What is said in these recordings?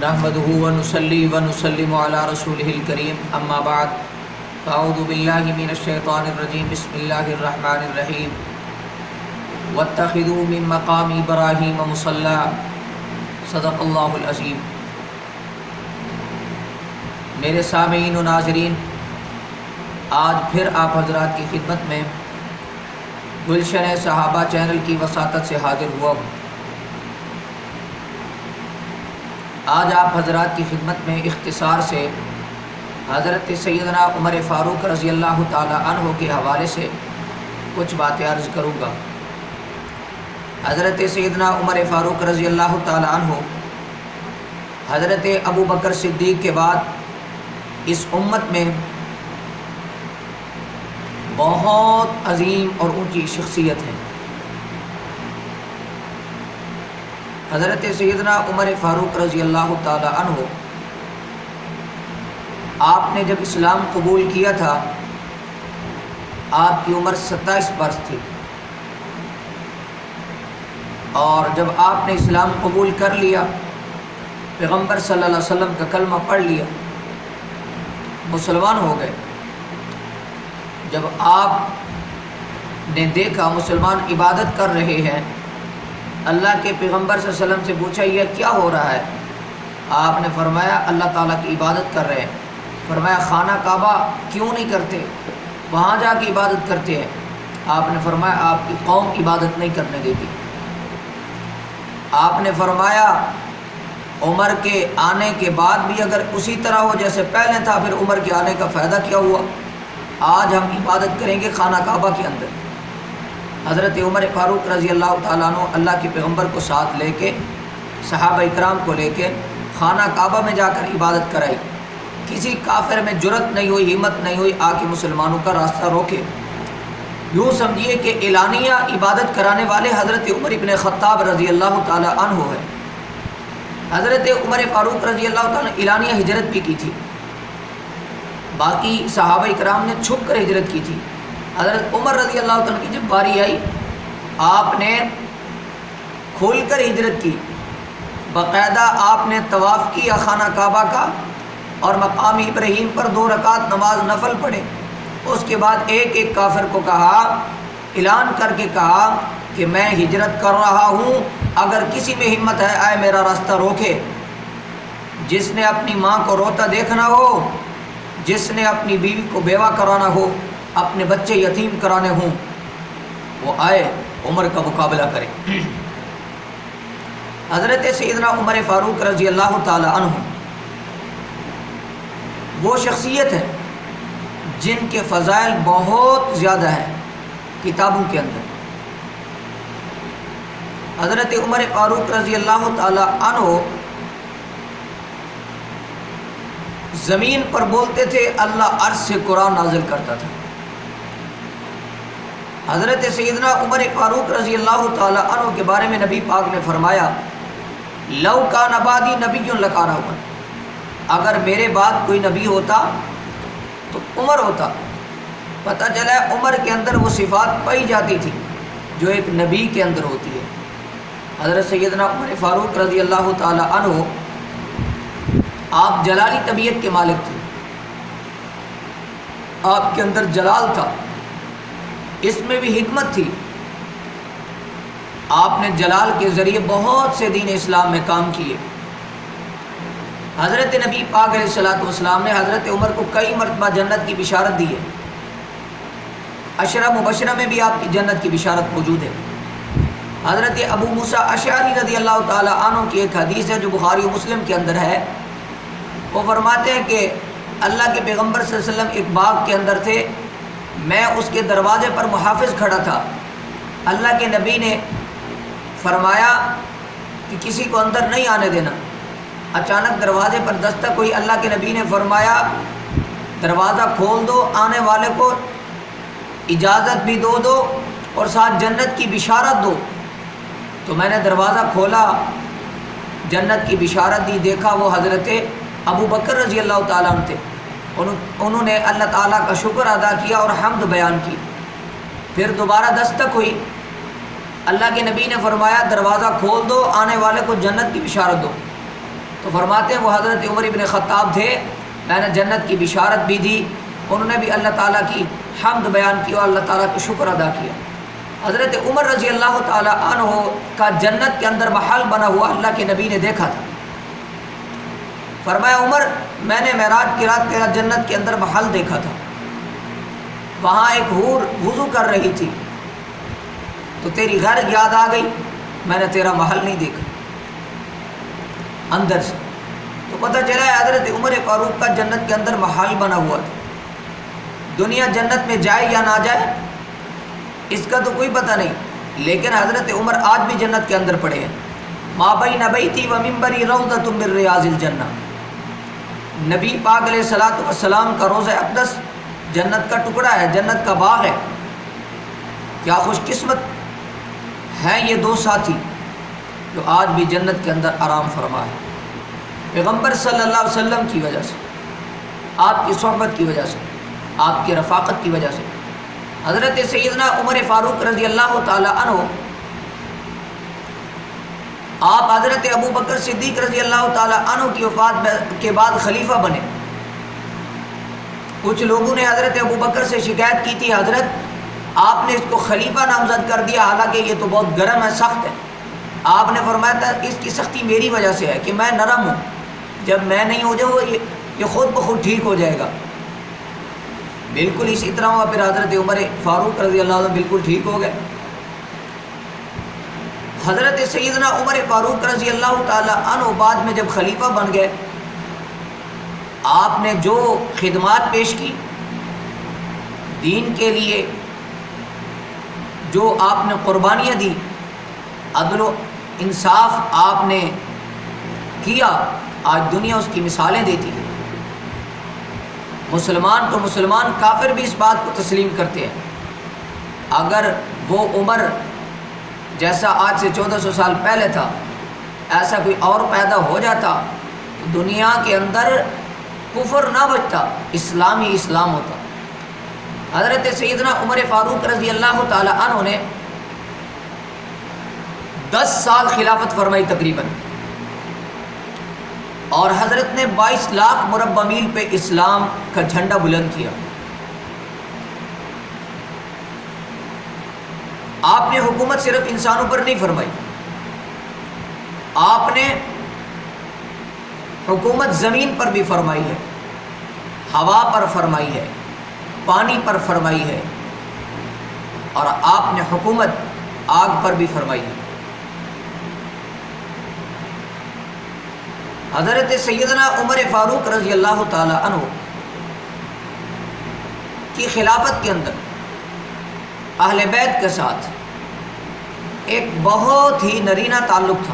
نحمده ونصلي ونسلم على رسوله الكريم اما بعد فاعوذ بالله من الشيطان الرجيم بسم الله الرحمن الرحيم واتخذوا من مقام ابراهيم مصلى صدق اللہ العظیم۔ میرے سامعین و ناظرین، آج پھر آپ حضرات کی خدمت میں گلشن صحابہ چینل کی وساطت سے حاضر ہوا ہوں۔ آج آپ حضرات کی خدمت میں اختصار سے حضرت سیدنا عمر فاروق رضی اللہ تعالی عنہ کے حوالے سے کچھ باتیں عرض کروں گا۔ حضرت سیدنا عمر فاروق رضی اللہ تعالی عنہ حضرت ابو بکر صدیق کے بعد اس امت میں بہت عظیم اور اونچی شخصیت ہے۔ حضرت سیدنا عمر فاروق رضی اللہ تعالی عنہ آپ نے جب اسلام قبول کیا تھا آپ کی عمر 27 برس تھی، اور جب آپ نے اسلام قبول کر لیا، پیغمبر صلی اللہ علیہ وسلم کا کلمہ پڑھ لیا، مسلمان ہو گئے۔ جب آپ نے دیکھا مسلمان عبادت کر رہے ہیں، اللہ کے پیغمبر صلی اللہ علیہ وسلم سے پوچھا یہ کیا ہو رہا ہے؟ آپ نے فرمایا اللہ تعالیٰ کی عبادت کر رہے ہیں۔ فرمایا خانہ کعبہ کیوں نہیں کرتے؟ وہاں جا کے عبادت کرتے ہیں۔ آپ نے فرمایا آپ کی قوم عبادت نہیں کرنے دیتی۔ آپ نے فرمایا عمر کے آنے کے بعد بھی اگر اسی طرح ہو جیسے پہلے تھا، پھر عمر کے آنے کا فائدہ کیا ہوا؟ آج ہم عبادت کریں گے خانہ کعبہ کے اندر۔ حضرت عمر فاروق رضی اللہ تعالیٰ عنہ اللہ کے پیغمبر کو ساتھ لے کے، صحابہ اکرام کو لے کے خانہ کعبہ میں جا کر عبادت کرائی۔ کسی کافر میں جرت نہیں ہوئی، ہمت نہیں ہوئی آ کے مسلمانوں کا راستہ روکے۔ یوں سمجھیے کہ اعلانیہ عبادت کرانے والے حضرت عمر ابن خطاب رضی اللہ تعالیٰ عنہ ہے۔ حضرت عمر فاروق رضی اللہ تعالیٰ نے اعلانیہ ہجرت بھی کی تھی، باقی صحابہ اکرام نے چھپ کر ہجرت کی تھی۔ حضرت عمر رضی اللہ تعالیٰ کی جب باری آئی، آپ نے کھول کر ہجرت کی، باقاعدہ آپ نے طواف کیا خانہ کعبہ کا، اور مقام ابراہیم پر 2 رکعت نماز نفل پڑھے۔ اس کے بعد ایک ایک کافر کو کہا، اعلان کر کے کہا کہ میں ہجرت کر رہا ہوں، اگر کسی میں ہمت ہے آئے میرا راستہ روکے۔ جس نے اپنی ماں کو روتا دیکھنا ہو، جس نے اپنی بیوی کو بیوہ کرانا ہو، اپنے بچے یتیم کرانے ہوں، وہ آئے عمر کا مقابلہ کرے۔ حضرت سیدنا عمر فاروق رضی اللہ تعالی عنہ وہ شخصیت ہے جن کے فضائل بہت زیادہ ہیں کتابوں کے اندر۔ حضرت عمر فاروق رضی اللہ تعالی عنہ زمین پر بولتے تھے، اللہ عرش سے قرآن نازل کرتا تھا۔ حضرت سیدنا عمر فاروق رضی اللہ تعالی عنہ کے بارے میں نبی پاک نے فرمایا، لو کان بعدی نبی لکان عمر، اگر میرے بعد کوئی نبی ہوتا تو عمر ہوتا۔ پتہ چلا عمر کے اندر وہ صفات پائی جاتی تھی جو ایک نبی کے اندر ہوتی ہے۔ حضرت سیدنا عمر فاروق رضی اللہ تعالی عنہ آپ جلالی طبیعت کے مالک تھے، آپ کے اندر جلال تھا، اس میں بھی حکمت تھی۔ آپ نے جلال کے ذریعے بہت سے دین اسلام میں کام کیے۔ حضرت نبی پاک علیہ الصلوۃ والسلام نے حضرت عمر کو کئی مرتبہ جنت کی بشارت دی ہے۔ عشرہ مبشرہ میں بھی آپ کی جنت کی بشارت موجود ہے۔ حضرت ابو موسیٰ اشعری رضی اللہ تعالی عنہ کی ایک حدیث ہے جو بخاری و مسلم کے اندر ہے۔ وہ فرماتے ہیں کہ اللہ کے پیغمبر صلی اللہ علیہ وسلم ایک باغ کے اندر تھے، میں اس کے دروازے پر محافظ کھڑا تھا۔ اللہ کے نبی نے فرمایا کہ کسی کو اندر نہیں آنے دینا۔ اچانک دروازے پر دستک ہوئی، اللہ کے نبی نے فرمایا دروازہ کھول دو، آنے والے کو اجازت بھی دو اور ساتھ جنت کی بشارت دو۔ تو میں نے دروازہ کھولا، جنت کی بشارت دی، دیکھا وہ حضرت ابو بکر رضی اللہ تعالیٰ عنہ تھے۔ انہوں نے اللہ تعالیٰ کا شکر ادا کیا اور حمد بیان کی۔ پھر دوبارہ دستک ہوئی، اللہ کے نبی نے فرمایا دروازہ کھول دو، آنے والے کو جنت کی بشارت دو۔ تو فرماتے ہیں وہ حضرت عمر ابن خطاب تھے، میں نے جنت کی بشارت بھی دی، انہوں نے بھی اللہ تعالیٰ کی حمد بیان کی اور اللہ تعالیٰ کا شکر ادا کیا۔ حضرت عمر رضی اللہ تعالیٰ عنہ کا جنت کے اندر محل بنا ہوا اللہ کے نبی نے دیکھا تھا۔ فرمایا عمر، میں نے معراج کی رات تیرا جنت کے اندر محل دیکھا تھا، وہاں ایک حور وضو کر رہی تھی، تو تیری غیر یاد آ گئی، میں نے تیرا محل نہیں دیکھا اندر سے۔ تو پتہ چلا ہے حضرت عمر فاروق کا جنت کے اندر محل بنا ہوا تھا۔ دنیا جنت میں جائے یا نہ جائے اس کا تو کوئی پتہ نہیں، لیکن حضرت عمر آج بھی جنت کے اندر پڑے ہیں۔ ما بین بیتی و منبری روضۃ من ریاض الجنہ، نبی پاک علیہ الصلوۃ والسلام کا روضہ اقدس جنت کا ٹکڑا ہے، جنت کا باغ ہے۔ کیا خوش قسمت ہیں یہ دو ساتھی جو آج بھی جنت کے اندر آرام فرما ہے، پیغمبر صلی اللہ علیہ وسلم کی وجہ سے، آپ کی صحبت کی وجہ سے، آپ کی رفاقت کی وجہ سے۔ حضرت سیدنا عمر فاروق رضی اللہ تعالی عنہ، آپ حضرت ابو بکر صدیق رضی اللہ تعالی عنہ کی وفات کے بعد خلیفہ بنے۔ کچھ لوگوں نے حضرت ابو بکر سے شکایت کی تھی، حضرت آپ نے اس کو خلیفہ نامزد کر دیا، حالانکہ یہ تو بہت گرم ہے، سخت ہے۔ آپ نے فرمایا تھا اس کی سختی میری وجہ سے ہے کہ میں نرم ہوں، جب میں نہیں ہو جاؤں یہ خود بخود ٹھیک ہو جائے گا۔ بالکل اسی طرح ہوا، پھر حضرت عمر فاروق رضی اللہ عنہ بالکل ٹھیک ہو گئے۔ حضرت سیدنا عمر فاروق رضی اللہ تعالی عنہ بعد میں جب خلیفہ بن گئے، آپ نے جو خدمات پیش کی دین کے لیے، جو آپ نے قربانیاں دی، عدل و انصاف آپ نے کیا، آج دنیا اس کی مثالیں دیتی ہے۔ مسلمان تو مسلمان، کافر بھی اس بات کو تسلیم کرتے ہیں۔ اگر وہ عمر جیسا آج سے 1400 سال پہلے تھا ایسا کوئی اور پیدا ہو جاتا تو دنیا کے اندر کفر نہ بچتا، اسلام ہی اسلام ہوتا۔ حضرت سیدنا عمر فاروق رضی اللہ تعالی عنہ نے 10 سال خلافت فرمائی تقریباً، اور حضرت نے 22 لاکھ مربع میل پہ اسلام کا جھنڈا بلند کیا۔ آپ نے حکومت صرف انسانوں پر نہیں فرمائی، آپ نے حکومت زمین پر بھی فرمائی ہے، ہوا پر فرمائی ہے، پانی پر فرمائی ہے، اور آپ نے حکومت آگ پر بھی فرمائی ہے۔ حضرت سیدنا عمر فاروق رضی اللہ تعالی عنہ کی خلافت کے اندر اہل بیت کے ساتھ ایک بہت ہی نرینہ تعلق تھا۔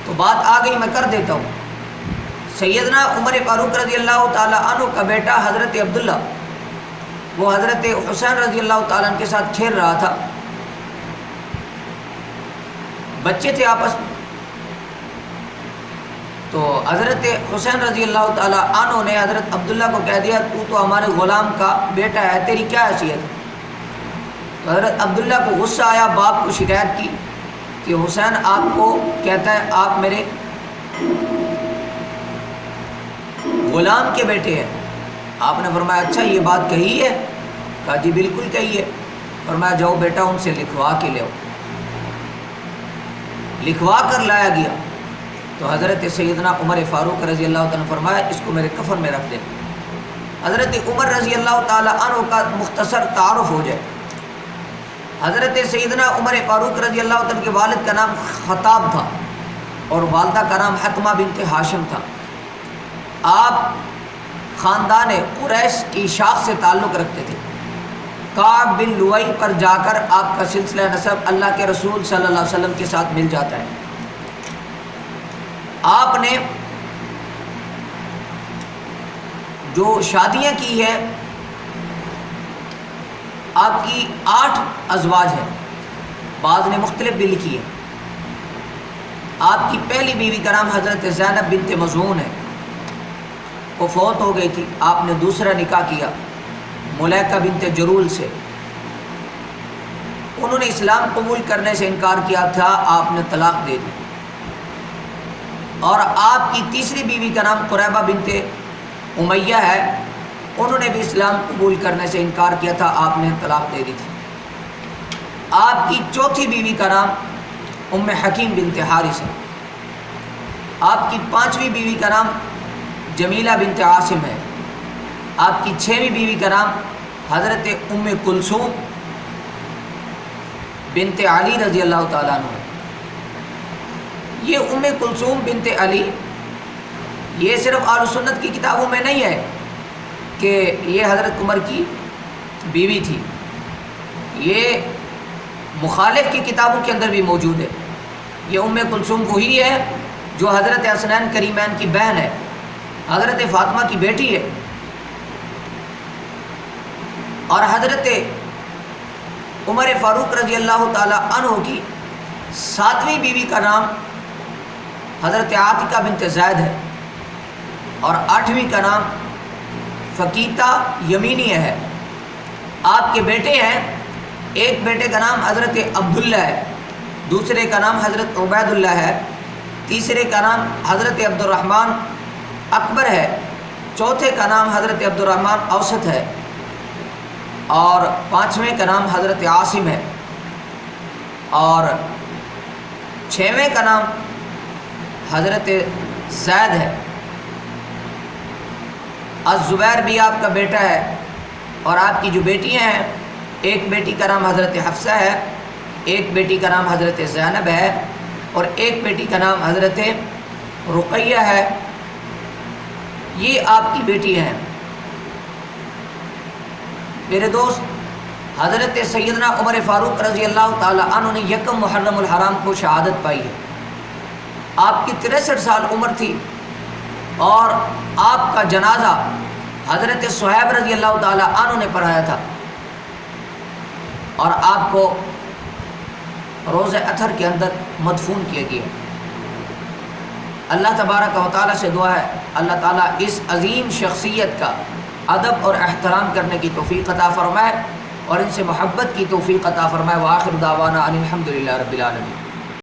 تو بات آ گئی، میں کر دیتا ہوں۔ سیدنا عمر فاروق رضی اللہ تعالی عنہ کا بیٹا حضرت عبداللہ، وہ حضرت حسین رضی اللہ تعالیٰ عنہ کے ساتھ کھیل رہا تھا، بچے تھے آپس میں۔ تو حضرت حسین رضی اللہ تعالیٰ عنہ نے حضرت عبداللہ کو کہہ دیا تو ہمارے غلام کا بیٹا ہے، تیری کیا حیثیت ہے؟ تو حضرت عبداللہ کو غصہ آیا، باپ کو شکایت کی کہ حسین آپ کو کہتا ہے آپ میرے غلام کے بیٹے ہیں۔ آپ نے فرمایا اچھا یہ بات کہی ہے؟ کہا جی بالکل کہی ہے۔ فرمایا جاؤ بیٹا ان سے لکھوا کے لے آؤ۔ لکھوا کر لایا گیا تو حضرت سیدنا عمر فاروق رضی اللہ تعالیٰ نے فرمایا اس کو میرے کفن میں رکھ دیں۔ حضرت عمر رضی اللہ تعالیٰ عنہ کا مختصر تعارف ہو جائے۔ حضرت سیدنا عمر فاروق رضی اللہ تعالیٰ کے والد کا نام خطاب تھا اور والدہ کا نام حتمہ بنت ہاشم تھا۔ آپ خاندان قریش کی شاخ سے تعلق رکھتے تھے۔ کعب بن لؤی پر جا کر آپ کا سلسلہ نسب اللہ کے رسول صلی اللہ علیہ وسلم کے ساتھ مل جاتا ہے۔ آپ نے جو شادیاں کی ہے آپ کی 8 ازواج ہیں، بعض نے مختلف بھی لکھی ہے۔ آپ کی پہلی بیوی کا نام حضرت زینب بنت مظعون ہے، وہ فوت ہو گئی تھی۔ آپ نے دوسرا نکاح کیا ملیکہ بنت جرول سے، انہوں نے اسلام قبول کرنے سے انکار کیا تھا، آپ نے طلاق دے دی۔ اور آپ کی تیسری بیوی کا نام قریبہ بنت امیہ ہے، انہوں نے بھی اسلام قبول کرنے سے انکار کیا تھا، آپ نے طلاق دے دی تھی۔ آپ کی چوتھی بیوی کا نام ام حکیم بنت حارث ہے۔ آپ کی پانچویں بیوی کا نام جمیلہ بنت عاصم ہے۔ آپ کی چھویں بیوی کا نام حضرت ام کلثوم بنت علی رضی اللہ تعالیٰ عنہ ہے۔ یہ ام کلثوم بنت علی یہ صرف اہل سنت کی کتابوں میں نہیں ہے کہ یہ حضرت عمر کی بیوی تھی، یہ مخالف کی کتابوں کے اندر بھی موجود ہے۔ یہ ام کلثوم وہی ہے جو حضرت حسنین کریمین کی بہن ہے، حضرت فاطمہ کی بیٹی ہے، اور حضرت عمر فاروق رضی اللہ تعالی عنہ کی ساتویں بیوی کا نام حضرت عاتقہ بنت زید ہے، اور آٹھویں کا نام فقیتہ یمینی ہے۔ آپ کے بیٹے ہیں، ایک بیٹے کا نام حضرت عبداللہ ہے، دوسرے کا نام حضرت عبید اللہ ہے، تیسرے کا نام حضرت عبد الرحمن اکبر ہے، چوتھے کا نام حضرت عبد الرحمن اوسط ہے، اور پانچویں کا نام حضرت عاصم ہے، اور چھویں کا نام حضرت زید ہے۔ الزبیر بھی آپ کا بیٹا ہے، اور آپ کی جو بیٹیاں ہیں، ایک بیٹی کا نام حضرت حفصہ ہے، ایک بیٹی کا نام حضرت زینب ہے، اور ایک بیٹی کا نام حضرت رقیہ ہے۔ یہ آپ کی بیٹی ہیں۔ میرے دوست، حضرت سیدنا عمر فاروق رضی اللہ تعالی عنہ نے یکم محرم الحرام کو شہادت پائی ہے۔ آپ کی 63 سال عمر تھی، اور آپ کا جنازہ حضرت صہیب رضی اللہ تعالی عنہ نے پڑھایا تھا، اور آپ کو روز اطہر کے اندر مدفون کیا گیا۔ اللہ تبارک و تعالیٰ سے دعا ہے اللہ تعالیٰ اس عظیم شخصیت کا ادب اور احترام کرنے کی توفیق عطا فرمائے، اور ان سے محبت کی توفیق عطا فرمائے۔ وآخر دعوانا ان الحمد للہ رب العالمین۔